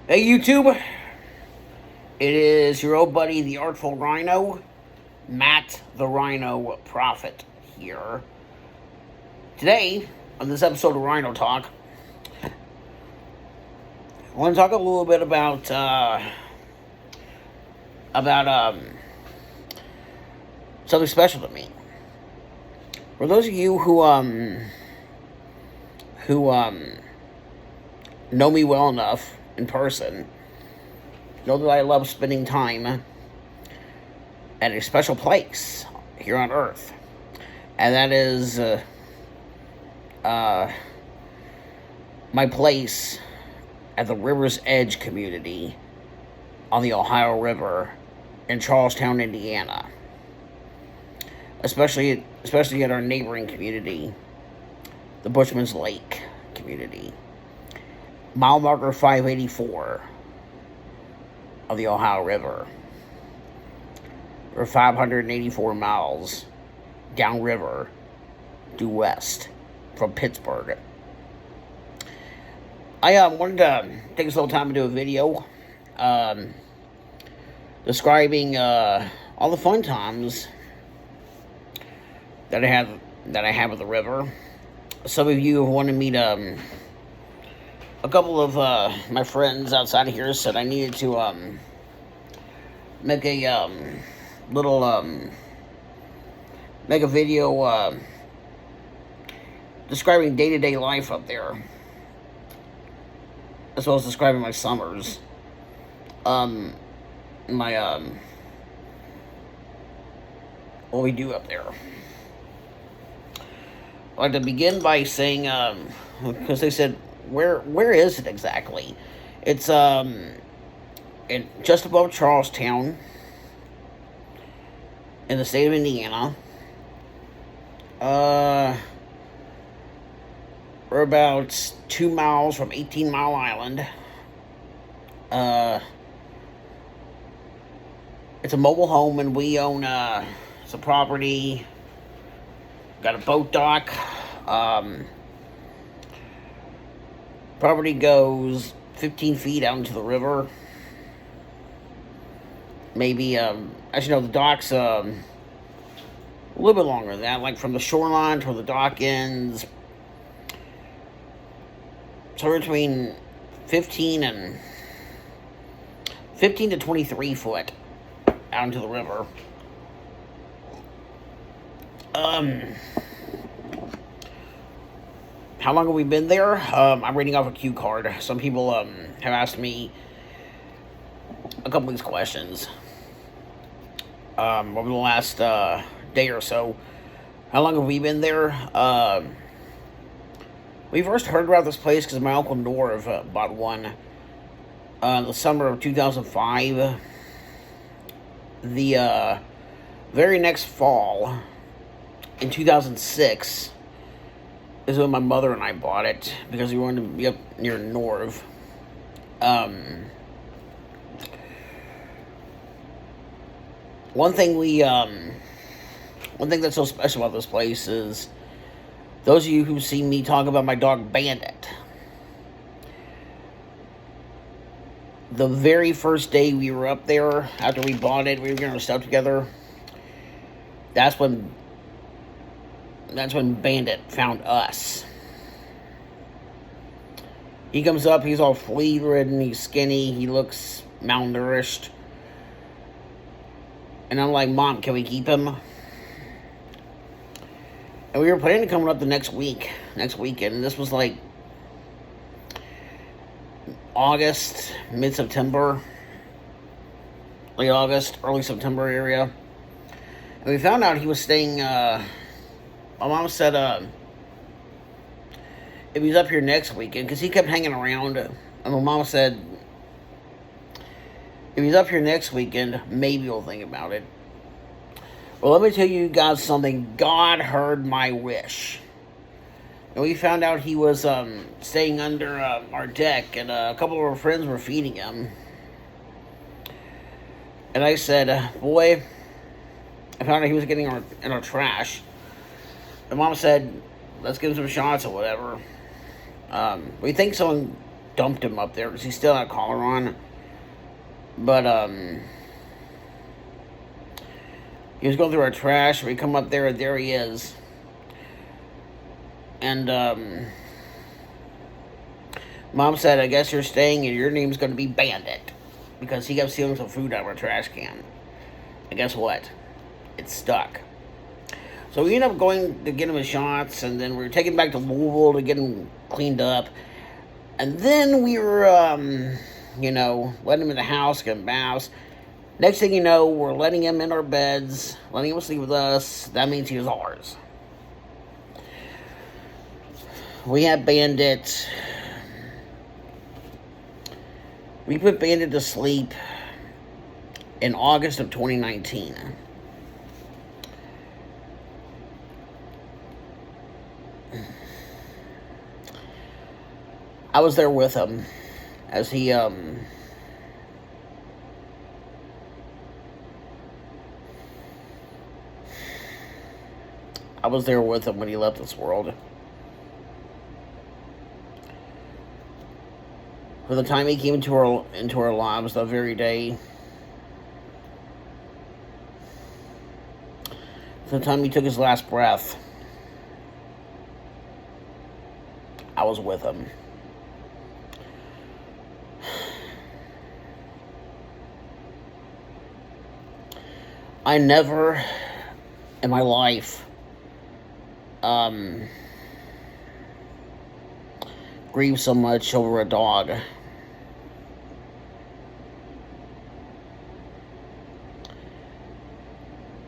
Hey YouTube, it is your old buddy the Artful Rhino, Matt the Rhino Prophet here. Today, on this episode of Rhino Talk, I want to talk a little bit about something special to me. For those of you who know me well enough in person, know that I love spending time at a special place here on Earth, and that is my place at the River's Edge community on the Ohio River in Charlestown, Indiana. Especially at our neighboring community, the Bushman's Lake community. Mile marker 584 of the Ohio River. We're 584 miles downriver due west from Pittsburgh. I wanted to take this little time to do a video describing all the fun times that I have at the river. Some of you have wanted me to. A couple of my friends outside of here said I needed to make a make a video describing day-to-day life up there, as well as describing my summers. What we do up there. I'd like to begin by saying, because they said, where is it exactly? It's just above Charlestown in the state of Indiana. We're about 2 miles from 18 Mile Island. It's a mobile home, and we own some property. Got a boat dock. Property goes 15 feet out into the river. Maybe, actually, no, the dock's a little bit longer than that, like from the shoreline to where the dock ends. So between 15 to 23 foot out into the river. How long have we been there? I'm reading off a cue card. Some people have asked me a couple of these questions over the last day or so. How long have we been there? We first heard about this place because my Uncle Norv bought one the summer of 2005. The very next fall, in 2006, is when my mother and I bought it, because we wanted to be up near Norv. One thing that's so special about this place is, those of you who've seen me talk about my dog Bandit, the very first day we were up there, after we bought it, we were getting our stuff together, that's when Bandit found us. He comes up, he's all flea-ridden, he's skinny, he looks malnourished. And I'm like, Mom, can we keep him? And we were planning to come up the next weekend. This was like August, mid-September, late August, early September area. And we found out he was staying, my mom said, if he's up here next weekend, because he kept hanging around, and my mom said, if he's up here next weekend, maybe we'll think about it. Well, let me tell you guys something. God heard my wish. And we found out he was staying under our deck, and a couple of our friends were feeding him. And I said, boy, I found out he was getting in our trash. And Mom said, let's give him some shots or whatever. We think someone dumped him up there because he still had a collar on. But he was going through our trash. We come up there, and there he is. And Mom said, I guess you're staying and your name's going to be Bandit. Because he kept stealing some food out of our trash can. And guess what? It's stuck. So we ended up going to get him his shots, and then we were taking him back to Louisville to get him cleaned up. And then we were, letting him in the house, getting baths. Next thing you know, we're letting him in our beds, letting him sleep with us. That means he was ours. We had Bandit. We put Bandit to sleep in August of 2019. I was there with him as he, I was there with him when he left this world. For the time he came into our lives, that very day. For the time he took his last breath, I was with him. I never in my life grieved so much over a dog.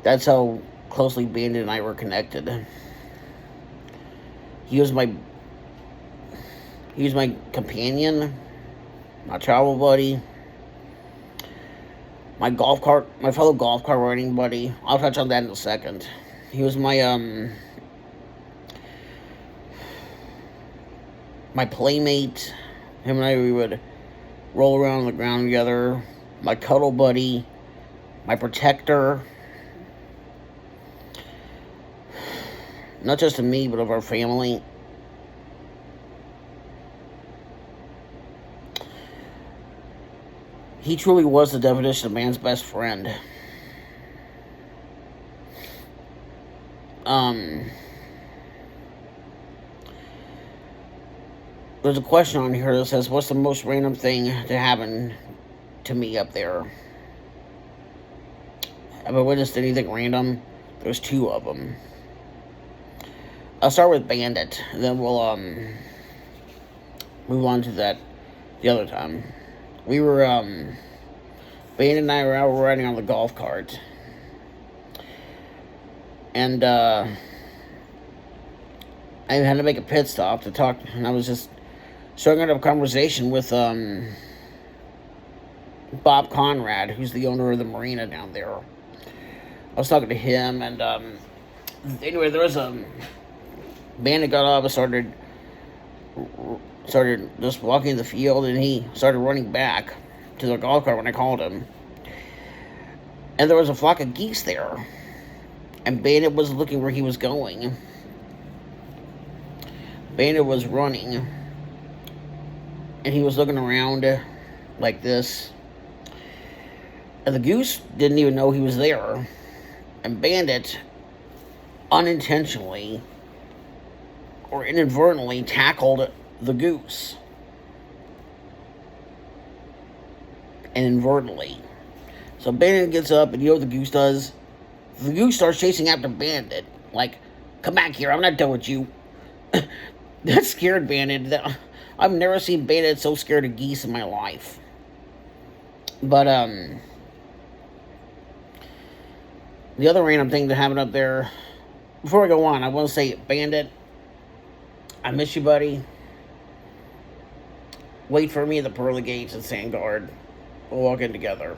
That's how closely Bandit and I were connected. He was my companion, my travel buddy, my fellow golf cart riding buddy. I'll touch on that in a second. He was my playmate. Him and I, we would roll around on the ground together. My cuddle buddy, my protector. Not just of me, but of our family. He truly was the definition of man's best friend. There's a question on here that says, what's the most random thing to happen to me up there? Have I witnessed anything random? There's two of them. I'll start with Bandit, and then we'll move on to that the other time. We were, Bandit and I were out riding on the golf cart. And, I had to make a pit stop to talk, and I was just starting up a conversation with, Bob Conrad, who's the owner of the marina down there. I was talking to him, and, anyway, there was Bandit got up and started just walking the field, and he started running back to the golf cart when I called him. And there was a flock of geese there, and Bandit was looking where he was going. Bandit was running, and he was looking around like this, and the goose didn't even know he was there, and Bandit unintentionally or inadvertently tackled the goose. Inadvertently. So Bandit gets up, and you know what the goose does? The goose starts chasing after Bandit. Like, come back here, I'm not done with you. That scared Bandit. I've never seen Bandit so scared of geese in my life. But, the other random thing that happened up there, before I go on, I want to say, Bandit, I miss you, buddy. Wait for me at the pearly gates at Sandguard. We'll walk in together.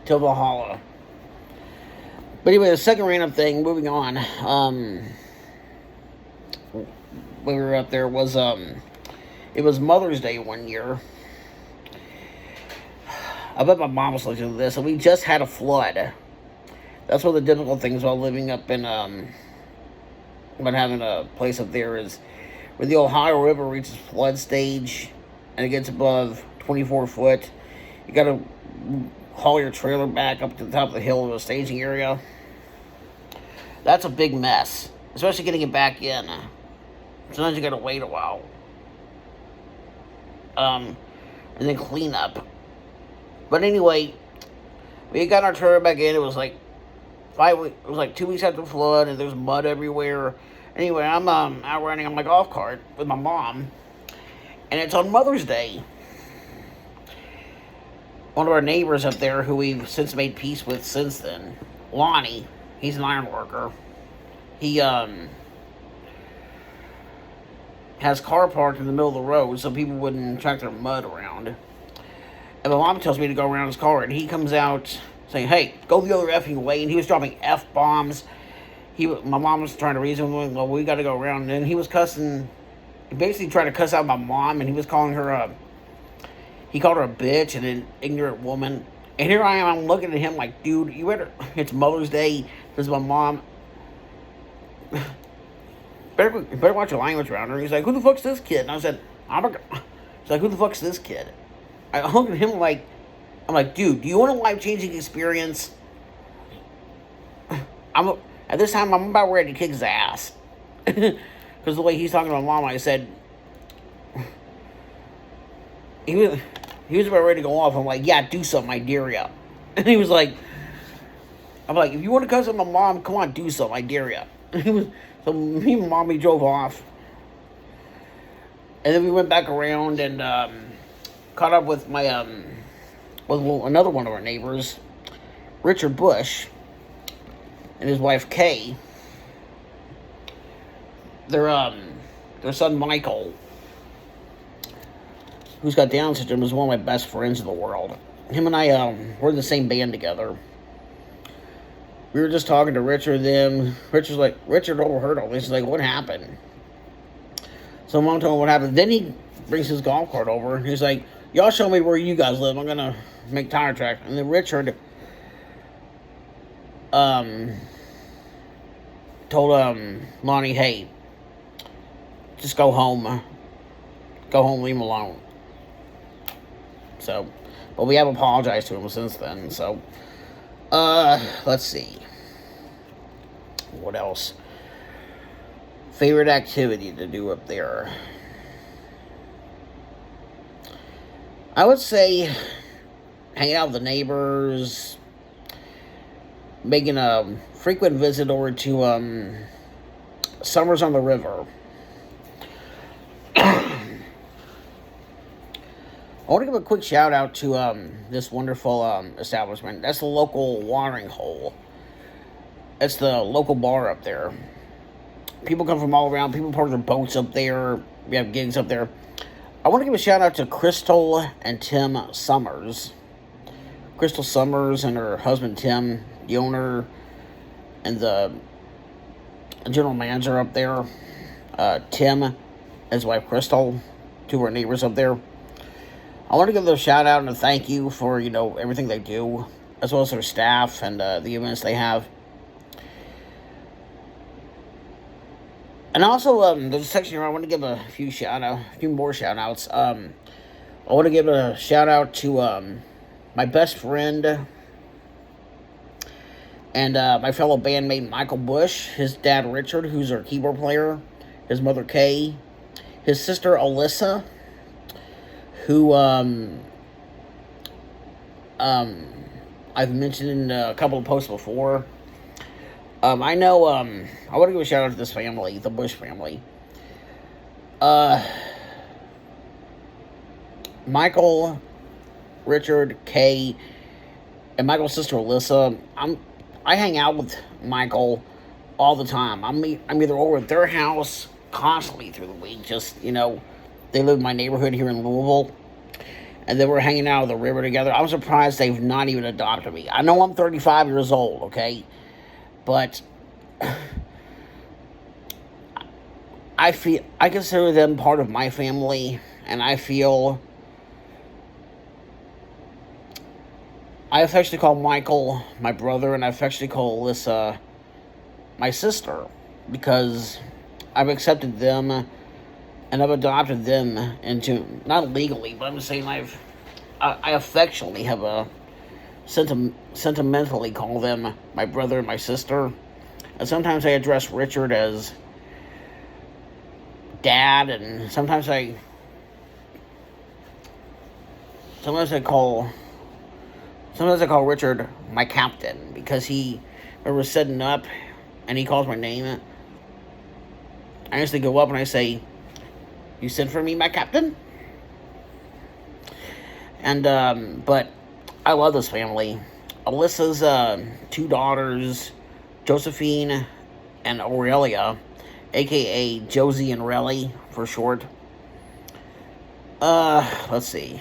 Till Valhalla. But anyway, the second random thing, moving on. When we were up there was, it was Mother's Day one year. I bet my mom was listening to this, and we just had a flood. That's one of the difficult things about living up in, but having a place up there is when the Ohio River reaches flood stage and it gets above 24 foot, you gotta haul your trailer back up to the top of the hill to the staging area. That's a big mess, especially getting it back in. Sometimes you gotta wait a while. And then clean up. But anyway, we got our trailer back in. It was like 5 weeks. It was like 2 weeks after the flood, and there's mud everywhere. Anyway, I'm out riding on my golf cart with my mom, and it's on Mother's Day. One of our neighbors up there, who we've since made peace with since then, Lonnie. He's an iron worker. He has car parked in the middle of the road so people wouldn't track their mud around. And my mom tells me to go around his car, and he comes out saying, "Hey, go the other effing way." And he was dropping F-bombs. My mom was trying to reason with him, "Well, we got to go around." And then he was cussing. He basically tried to cuss out my mom, and he was calling her he called her a bitch and an ignorant woman. And here I am, I'm looking at him like, dude, you better, it's Mother's Day. This is my mom. Better watch your language around her. He's like, "Who the fuck's this kid?" And I said, he's like, "Who the fuck's this kid?" I look at him like, I'm like, dude, do you want a life-changing experience? At this time, I'm about ready to kick his ass. Because the way he's talking to my mom, I said, he was about ready to go off. I'm like, "Yeah, do something, I dare ya." And he was like, I'm like, "If you want to cuss at my mom, come on, do something, I dare ya." So me and Mommy drove off. And then we went back around and caught up with my with another one of our neighbors, Richard Bush, and his wife Kay. Their son Michael, who's got Down syndrome, is one of my best friends in the world. Him and I we're in the same band together. We were just talking to Richard then. Richard's like, Richard overheard all this. He's like, "What happened?" So Mom told him what happened. Then he brings his golf cart over. He's like, "Y'all show me where you guys live. I'm going to make tire track." And then Richard told Lonnie, "Hey, just go home. Go home, leave him alone." So, but we have apologized to him since then. So, let's see. What else? Favorite activity to do up there? I would say hanging out with the neighbors, making a frequent visit over to Summers on the River. I want to give a quick shout out to this wonderful establishment. That's the local watering hole. It's the local bar up there. People come from all around. People park their boats up there. We have gigs up there. I want to give a shout out to Crystal and Tim Summers. Crystal Summers and her husband Tim, the owner and the general manager up there. Tim and his wife Crystal, two of our neighbors up there. I want to give them a shout out and a thank you for, everything they do, as well as their staff and the events they have. And also, there's a section here I want to give a few more shout outs. I want to give a shout out to my best friend and my fellow bandmate Michael Bush, his dad Richard, who's our keyboard player, his mother Kay, his sister Alyssa, who I've mentioned in a couple of posts before. I know, I want to give a shout out to this family, the Bush family. Michael, Richard, Kay, and Michael's sister Alyssa. I hang out with Michael all the time. I'm either over at their house constantly through the week. Just, they live in my neighborhood here in Louisville. And then we're hanging out at the river together. I'm surprised they've not even adopted me. I know I'm 35 years old, okay? But I consider them part of my family, and I affectionately call Michael my brother, and I affectionately call Alyssa my sister, because I've accepted them and I've adopted them into, not legally, but I'm saying I affectionately have a sentimentally call them my brother and my sister. And sometimes I address Richard as Dad, and sometimes I call Richard my captain, because he was setting up and he calls my name. I usually go up and I say, "You sent for me, my captain?" And but I love this family. Alyssa's 2 daughters, Josephine and Aurelia, aka Josie and Relly for short. Let's see.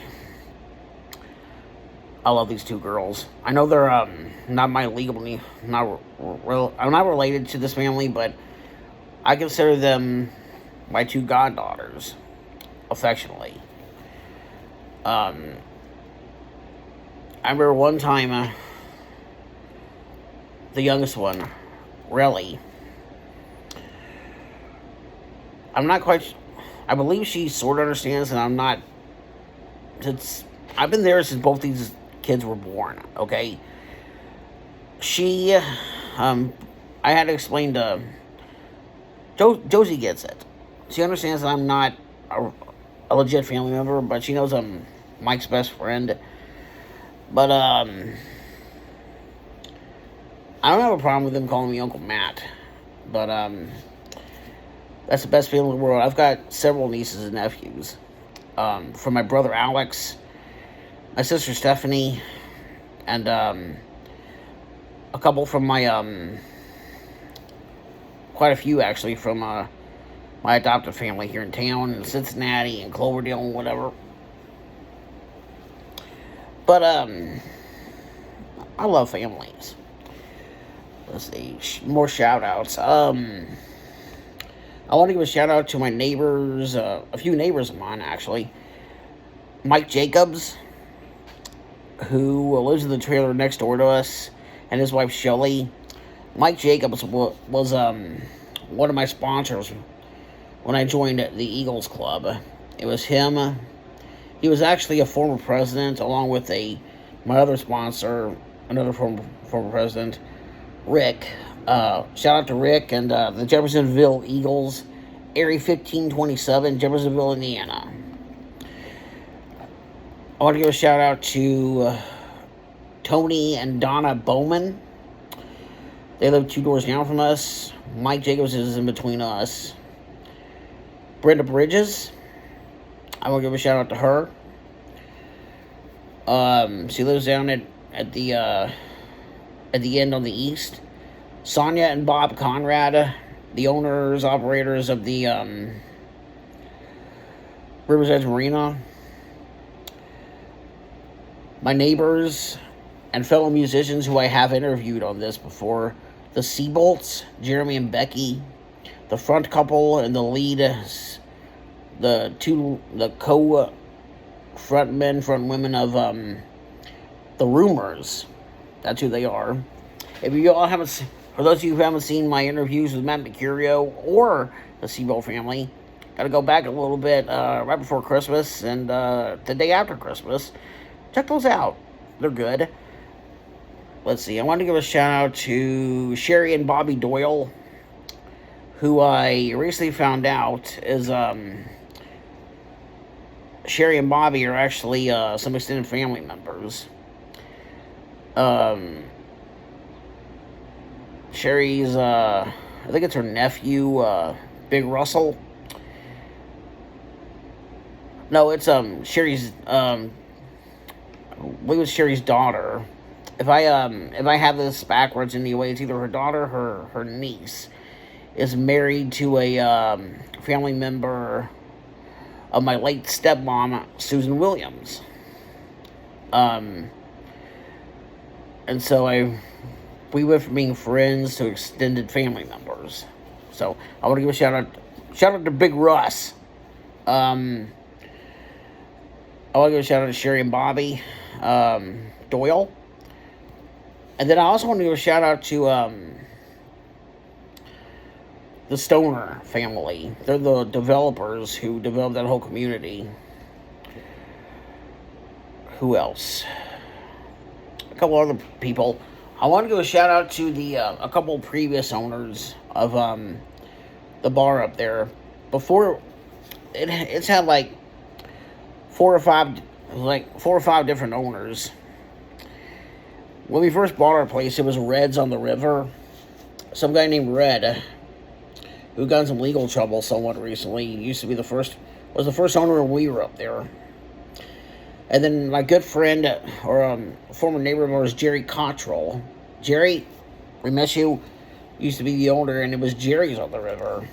I love these 2 girls. I know they're not my legal, I'm not related to this family, but I consider them my 2 goddaughters, affectionately. I remember one time, the youngest one, Relly, I'm not quite, I believe she sort of understands, and I'm not, I've been there since both these kids were born, okay? She, I had to explain to, Josie gets it. She understands that I'm not a legit family member, but she knows I'm Mike's best friend. But, I don't have a problem with them calling me Uncle Matt. But, that's the best feeling in the world. I've got several nieces and nephews. From my brother Alex, my sister Stephanie, and, a couple from my, quite a few actually from, my adoptive family here in town, in Cincinnati and Cloverdale and whatever. But, I love families. Let's see, more shout-outs. I want to give a shout-out to my neighbors, a few neighbors of mine, actually. Mike Jacobs, who lives in the trailer next door to us, and his wife, Shelley. Mike Jacobs was one of my sponsors when I joined the Eagles Club. It was him. He was actually a former president, along with my other sponsor, another former president, Rick. Shout out to Rick and the Jeffersonville Eagles, Area 1527, Jeffersonville, Indiana. I want to give a shout out to Tony and Donna Bowman. They live 2 doors down from us. Mike Jacobs is in between us. Brenda Bridges, I want to give a shout out to her. She lives down at the end on the east. Sonia and Bob Conrad, the owners, operators of the River's Edge Marina. My neighbors and fellow musicians who I have interviewed on this before. The Seabolts, Jeremy and Becky. The front couple and the lead, the front women of the Rumors. That's who they are. If you all haven't, for those of you who haven't seen my interviews with Matt Mercurio or the Seabolt family, got to go back a little bit right before Christmas and the day after Christmas. Check those out. They're good. Let's see. I want to give a shout out to Sherry and Bobby Doyle, who I recently found out is Sherry and Bobby are actually some extended family members. Sherry's, I think it's her nephew, Big Russell. No, it's Sherry's, I believe it's Sherry's daughter. If I have this backwards anyway, it's either her daughter or her niece is married to a family member of my late stepmom, Susan Williams. And so we went from being friends to extended family members. So I want to give a shout out to Big Russ. I want to give a shout out to Sherry and Bobby Doyle. And then I also want to give a shout out to the Stoner family. They're the developers who developed that whole community. Who else? A couple other people. I want to give a shout out to the a couple previous owners of the bar up there. Before it's had like four or five different owners. When we first bought our place, it was Red's on the River. Some guy named Red, who got in some legal trouble somewhat recently, used to be the first owner when we were up there. And then my good friend, or former neighbor of ours, Jerry Cottrell. Jerry, we miss you. Used to be the owner, and it was Jerry's on the River.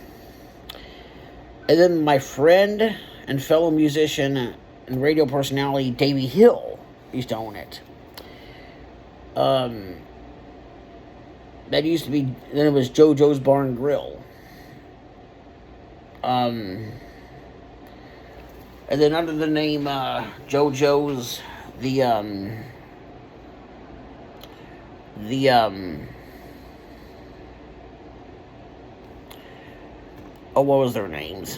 And then my friend and fellow musician and radio personality, Davey Hill, used to own it. That used to be, then it was JoJo's Bar and Grill. And then under the name JoJo's, what was their names?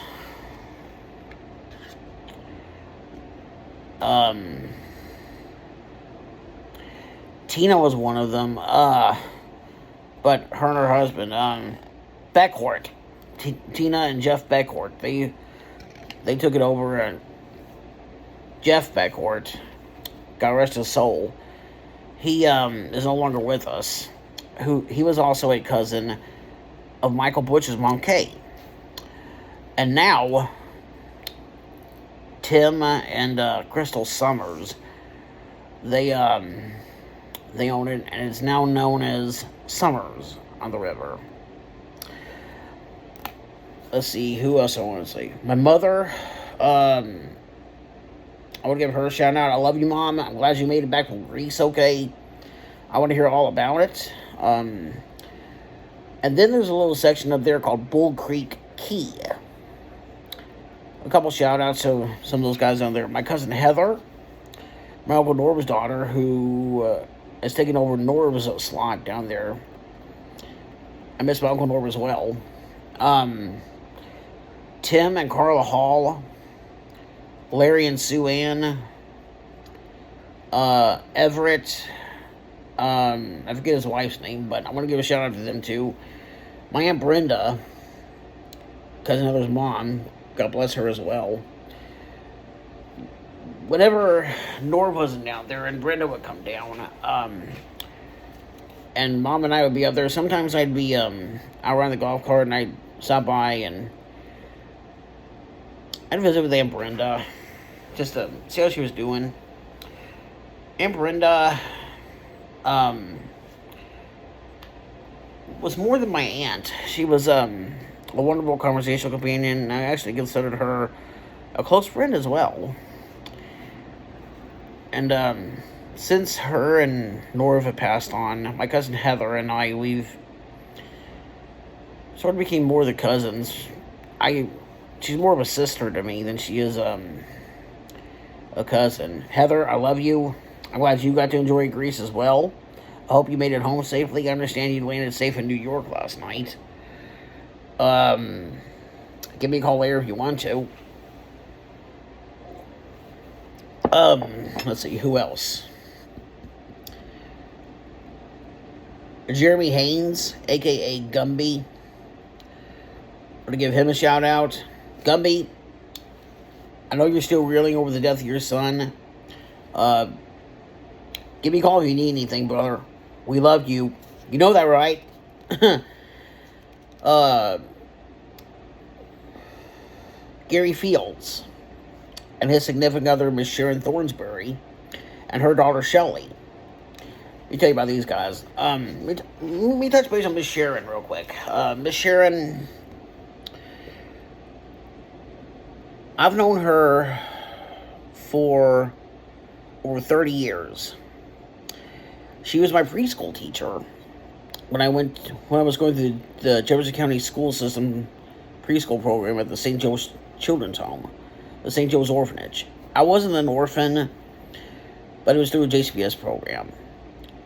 Tina was one of them, but her and her husband, Beckhourt, Tina and Jeff Beckhourt, they took it over, and Jeff Beckhourt, God rest his soul, he is no longer with us. He was also a cousin of Michael Butch's mom, Kay. And now, Tim and Crystal Summers, they own it, and it's now known as Summers on the River. Let's see, who else I want to say? My mother, I want to give her a shout out. I love you, Mom. I'm glad you made it back from Greece okay. I want to hear all about it. And then there's a little section up there called Bull Creek Key. A couple shout outs to some of those guys down there. My cousin Heather, my Uncle Norb's daughter, who is taking over Norb's slot down there. I miss my Uncle Norb as well. Tim and Carla Hall, Larry and Sue Ann, Everett, I forget his wife's name, but I want to give a shout out to them too. My Aunt Brenda, cousin Heather's mom, God bless her as well. Whenever Norb wasn't down there and Brenda would come down, and Mom and I would be up there, sometimes I'd be out around the golf cart and I'd stop by and I'd visit with Aunt Brenda just to see how she was doing. Aunt Brenda was more than my aunt. She was a wonderful conversational companion, and I actually considered her a close friend as well. And since her and Norv have passed on, my cousin Heather and I, we've sort of became more the cousins. She's more of a sister to me than she is a cousin. Heather, I love you. I'm glad you got to enjoy Greece as well. I hope you made it home safely. I understand you landed safe in New York last night. Give me a call later if you want to. Let's see, who else? Jeremy Haynes, a.k.a. Gumby. I'm going to give him a shout out. Gumby, I know you're still reeling over the death of your son. Give me a call if you need anything, brother. We love you. You know that, right? Gary Fields and his significant other, Miss Sharon Thornsberry, and her daughter, Shelley. Let me tell you about these guys. Let me touch base on Miss Sharon real quick. Miss Sharon, I've known her for over 30 years. She was my preschool teacher when I was going through the Jefferson County school system preschool program at the St. Joe's Children's Home, the St. Joe's Orphanage. I wasn't an orphan, but it was through a JCPS program.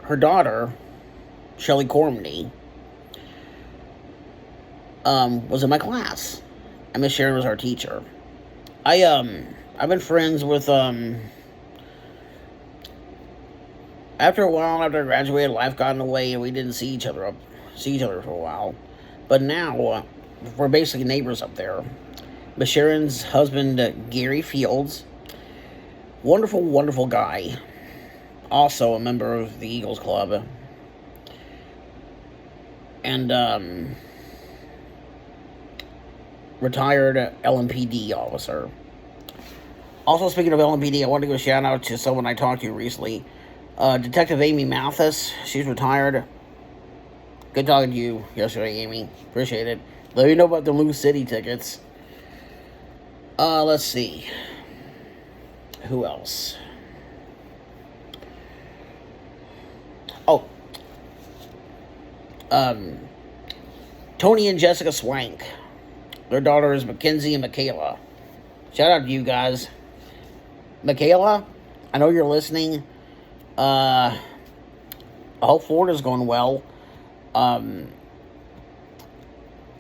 Her daughter, Shelley Cormany, was in my class, and Miss Sharon was our teacher. I've been friends with After a while, after I graduated, life got in the way, and we didn't see each other for a while. But now we're basically neighbors up there. Miss Sharon's husband, Gary Fields, wonderful, wonderful guy. Also a member of the Eagles Club, and retired LMPD officer. Also, speaking of LMPD, I want to give a shout out to someone I talked to recently. Detective Amy Mathis. She's retired. Good talking to you yesterday, Amy. Appreciate it. Let me know about the Lou City tickets. Let's see. Who else? Oh. Tony and Jessica Swank. Their daughter is Mackenzie and Michaela. Shout out to you guys. Michaela, I know you're listening. I hope Florida's going well. I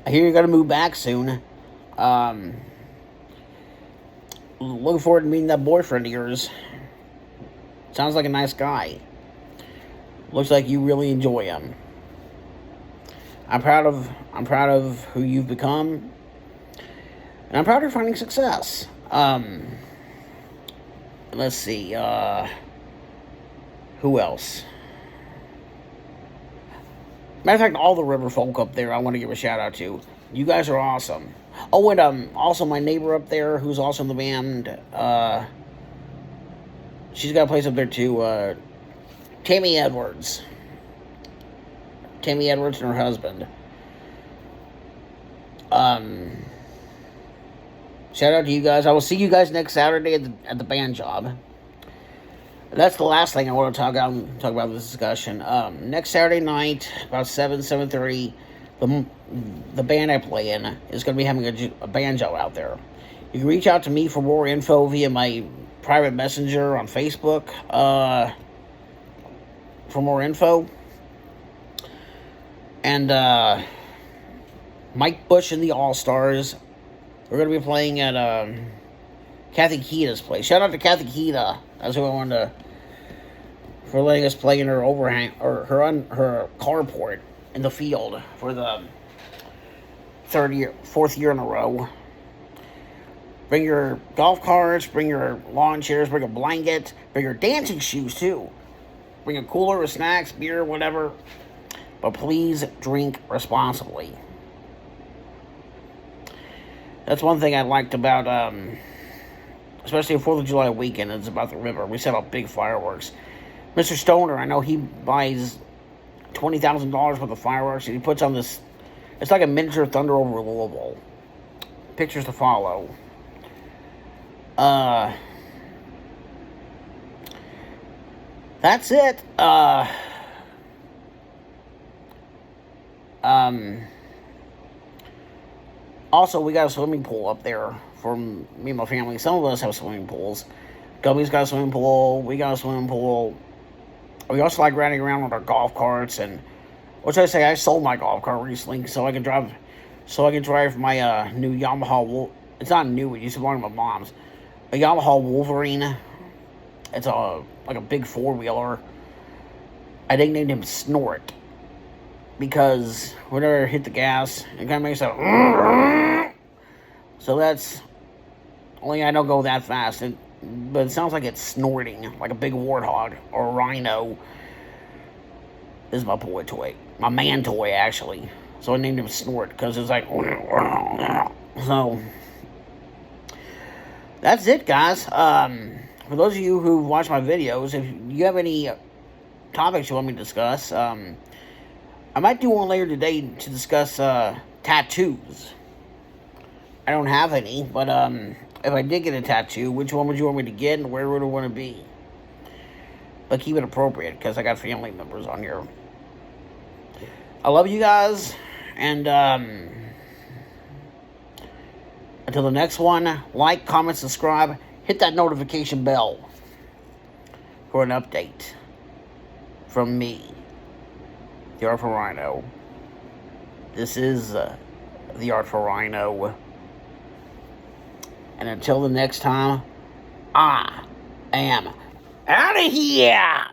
hear you're going to move back soon. Looking forward to meeting that boyfriend of yours. Sounds like a nice guy. Looks like you really enjoy him. I'm proud of who you've become. And I'm proud of finding success. Let's see, who else? Matter of fact, all the river folk up there I want to give a shout out to. You guys are awesome. Oh, and also my neighbor up there who's also in the band, she's got a place up there too, Tammy Edwards. Tammy Edwards and her husband. Shout out to you guys. I will see you guys next Saturday at the band job. That's the last thing I want to talk about this discussion. Next Saturday night, about 7:30, the band I play in is going to be having a band job out there. You can reach out to me for more info via my private messenger on Facebook. For more info. And Mike Bush and the All-Stars. We're going to be playing at Kathy Kita's place. Shout out to Kathy Kita. That's who I wanted to, for letting us play in her overhang or her carport in the field for the fourth year in a row. Bring your golf carts, bring your lawn chairs, bring a blanket, bring your dancing shoes too. Bring a cooler with snacks, beer, whatever. But please drink responsibly. That's one thing I liked about, especially a 4th of July weekend, it's about the river. We set up big fireworks. Mr. Stoner, I know he buys $20,000 worth of fireworks, and he puts on this, it's like a miniature thunder over Louisville. Pictures to follow. That's it. Also, we got a swimming pool up there for me and my family. Some of us have swimming pools. Gubby's got a swimming pool. We got a swimming pool. We also like riding around with our golf carts. And what should I say? I sold my golf cart recently so I can drive my new Yamaha. It's not new. It used to belong to my mom's. A Yamaha Wolverine. It's like a big 4-wheeler. I nicknamed him Snort because whenever I hit the gas, it kind of makes a. So that's only I don't go that fast, but it sounds like it's snorting like a big warthog or a rhino. This is my boy toy, my man toy actually. So I named him Snort because it's like. So that's it, guys. For those of you who watch my videos, if you have any topics you want me to discuss, I might do one later today to discuss tattoos. I don't have any, but if I did get a tattoo, which one would you want me to get and where would it want to be? But keep it appropriate, because I got family members on here. I love you guys, and until the next one, like, comment, subscribe, hit that notification bell for an update from me, the Rhino. This is the Artful Rhino. And until the next time, I am out of here.